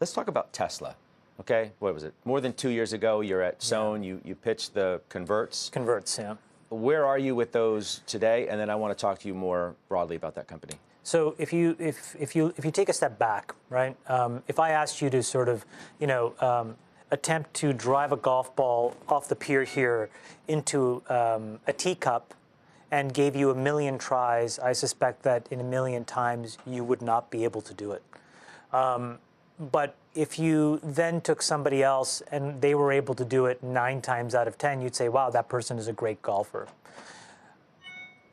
Let's talk about Tesla. Okay, what was it? More than 2 years ago, you're at Sohn. You pitched the converts. Converts, yeah. Where are you with those today? And then I want to talk to you more broadly about that company. So if you take a step back, right? If I asked you to sort of, attempt to drive a golf ball off the pier here into a teacup and gave you 1 million tries, I suspect that in 1 million times you would not be able to do it. But if you then took somebody else and they were able to do it 9 times out of 10, you'd say, wow, that person is a great golfer.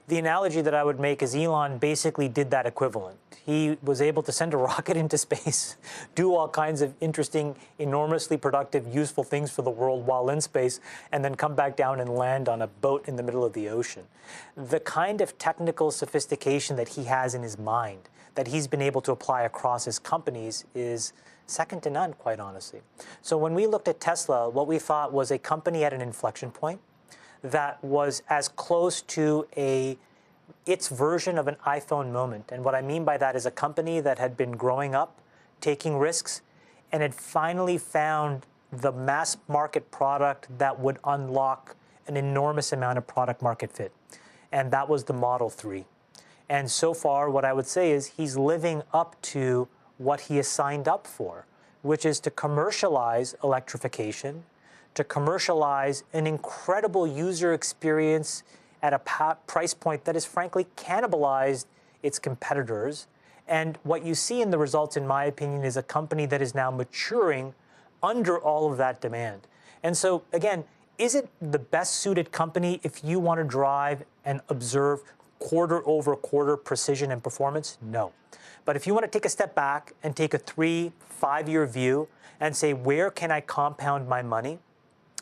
The analogy that I would make is Elon basically did that equivalent. He was able to send a rocket into space, do all kinds of interesting, enormously productive, useful things for the world while in space, and then come back down and land on a boat in the middle of the ocean. The kind of technical sophistication that he has in his mind, that he's been able to apply across his companies, is second to none, quite honestly. So when we looked at Tesla, what we thought was a company at an inflection point that was as close to its version of an iPhone moment. And what I mean by that is a company that had been growing up, taking risks, and had finally found the mass market product that would unlock an enormous amount of product market fit. And that was the Model 3. And so far, what I would say is he's living up to what he has signed up for, which is to commercialize electrification, to commercialize an incredible user experience at a price point that has frankly cannibalized its competitors. And what you see in the results, in my opinion, is a company that is now maturing under all of that demand. And so, again, is it the best suited company if you want to drive and observe quarter-over-quarter precision and performance? No. But if you want to take a step back and take a 3-5-year view and say, where can I compound my money?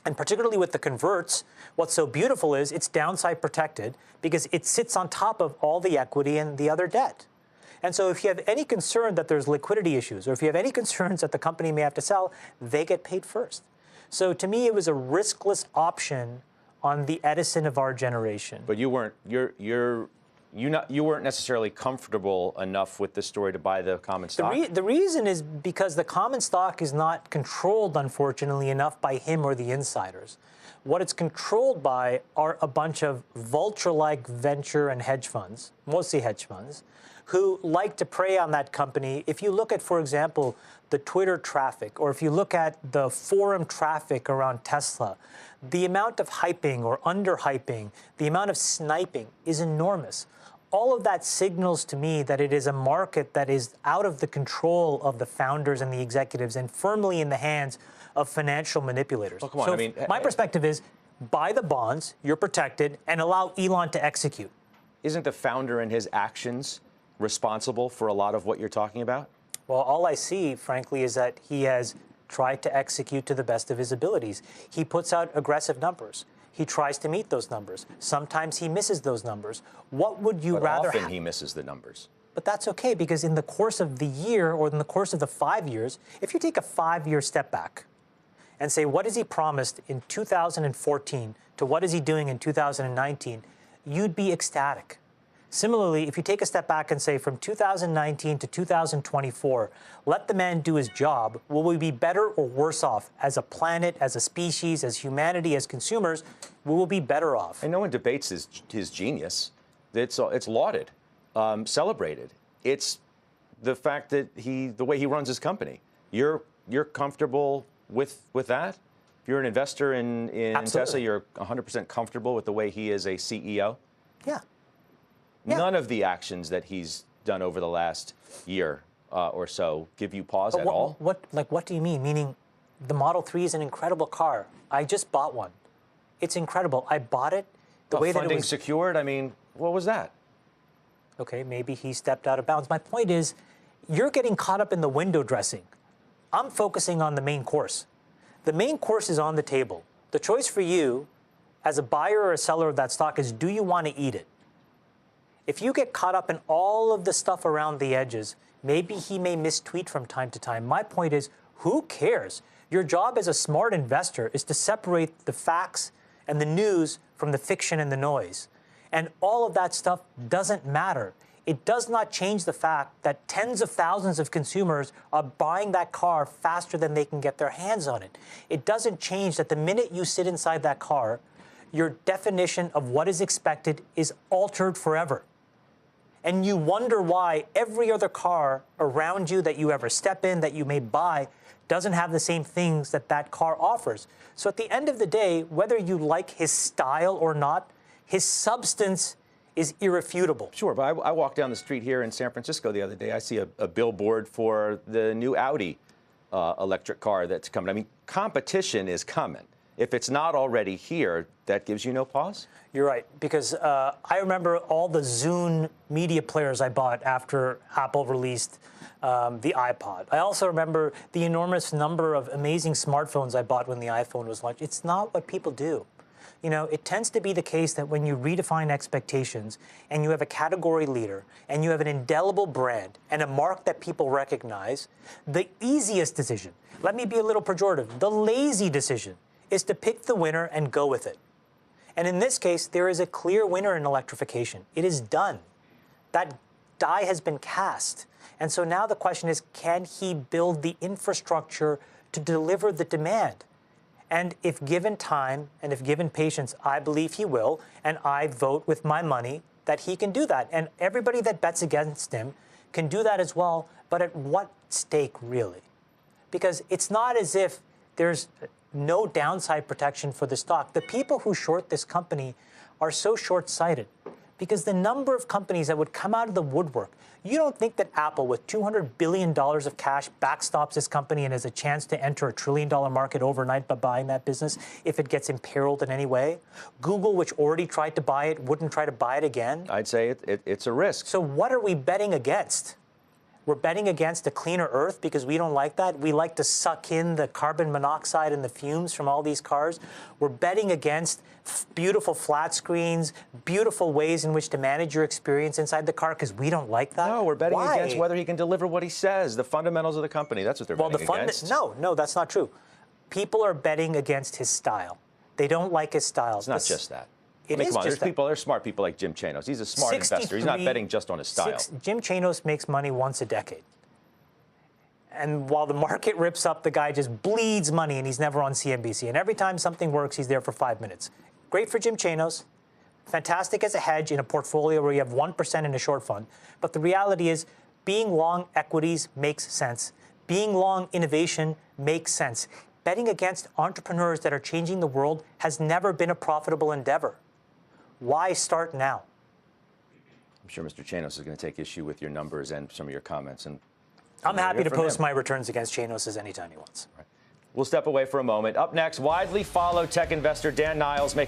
And particularly with the converts, what's so beautiful is it's downside protected because it sits on top of all the equity and the other debt. And so if you have any concern that there's liquidity issues, or if you have any concerns that the company may have to sell, they get paid first. So to me, it was a riskless option on the Edison of our generation. But you weren't necessarily comfortable enough with the story to buy the common stock? The reason is because the common stock is not controlled, unfortunately, enough by him or the insiders. What it's controlled by are a bunch of vulture-like venture and hedge funds, mostly hedge funds, who like to prey on that company. If you look at, for example, the Twitter traffic, or if you look at the forum traffic around Tesla, the amount of hyping or under-hyping, the amount of sniping is enormous. All of that signals to me that it is a market that is out of the control of the founders and the executives and firmly in the hands of financial manipulators. Well, come on, so I mean, my perspective is buy the bonds, you're protected, and allow Elon to execute. Isn't the founder and his actions responsible for a lot of what you're talking about? Well, all I see, frankly, is that he has tried to execute to the best of his abilities. He puts out aggressive numbers. He tries to meet those numbers. Sometimes he misses those numbers. What would you rather have? Often he misses the numbers. But that's okay, because in the course of the year or in the course of the 5 years, if you take a 5-year step back and say, what has he promised in 2014 to what is he doing in 2019, you'd be ecstatic. Similarly, if you take a step back and say from 2019 to 2024, let the man do his job, will we be better or worse off as a planet, as a species, as humanity, as consumers? We will be better off. And no one debates his genius. It's lauded, celebrated. It's the fact that the way he runs his company. You're comfortable with that? If you're an investor in Tesla, you're 100% comfortable with the way he is a CEO? Yeah. None of the actions that he's done over the last year or so give you pause at all? What do you mean? Meaning the Model 3 is an incredible car. I just bought one. It's incredible. I bought it the way that it was. Funding secured? I mean, what was that? Okay, maybe he stepped out of bounds. My point is, you're getting caught up in the window dressing. I'm focusing on the main course. The main course is on the table. The choice for you as a buyer or a seller of that stock is, do you want to eat it? If you get caught up in all of the stuff around the edges, maybe he may mistweet from time to time. My point is, who cares? Your job as a smart investor is to separate the facts and the news from the fiction and the noise. And all of that stuff doesn't matter it does not change the fact that tens of thousands of consumers are buying that car faster than they can get their hands on it. It doesn't change that the minute you sit inside that car, your definition of what is expected is altered forever. And you wonder why every other car around you that you ever step in, that you may buy, doesn't have the same things that that car offers. So at the end of the day, whether you like his style or not, his substance is irrefutable. Sure, but I walked down the street here in San Francisco the other day. I see a billboard for the new Audi electric car that's coming. I mean, competition is coming. If it's not already here, that gives you no pause? You're right, because I remember all the Zune media players I bought after Apple released the iPod. I also remember the enormous number of amazing smartphones I bought when the iPhone was launched. It's not what people do. You know, it tends to be the case that when you redefine expectations and you have a category leader and you have an indelible brand and a mark that people recognize, the easiest decision, let me be a little pejorative, the lazy decision is to pick the winner and go with it. And in this case, there is a clear winner in electrification. It is done. That die has been cast. And so now the question is, can he build the infrastructure to deliver the demand? And if given time and if given patience, I believe he will, and I vote with my money that he can do that. And everybody that bets against him can do that as well, but at what stake, really? Because it's not as if there's no downside protection for the stock. The people who short this company are so short-sighted because the number of companies that would come out of the woodwork, you don't think that Apple, with $200 billion of cash, backstops this company and has a chance to enter a $1 trillion market overnight by buying that business if it gets imperiled in any way? Google, which already tried to buy it, wouldn't try to buy it again? I'd say it's a risk. So what are we betting against? We're betting against a cleaner Earth because we don't like that. We like to suck in the carbon monoxide and the fumes from all these cars. We're betting against beautiful flat screens, beautiful ways in which to manage your experience inside the car because we don't like that. No, we're betting against whether he can deliver what he says, the fundamentals of the company. That's what they're betting against. No, that's not true. People are betting against his style. They don't like his style. It's not just that. It is just that. There's smart people like Jim Chanos. He's a smart investor. He's not betting just on his style. Jim Chanos makes money once a decade. And while the market rips up, the guy just bleeds money and he's never on CNBC. And every time something works, he's there for 5 minutes. Great for Jim Chanos. Fantastic as a hedge in a portfolio where you have 1% in a short fund. But the reality is being long equities makes sense. Being long innovation makes sense. Betting against entrepreneurs that are changing the world has never been a profitable endeavor. Why start now? I'm sure Mr. Chanos is going to take issue with your numbers and some of your comments. And I'm happy to post my returns against Chanos anytime he wants. Right. We'll step away for a moment. Up next, widely followed tech investor Dan Niles making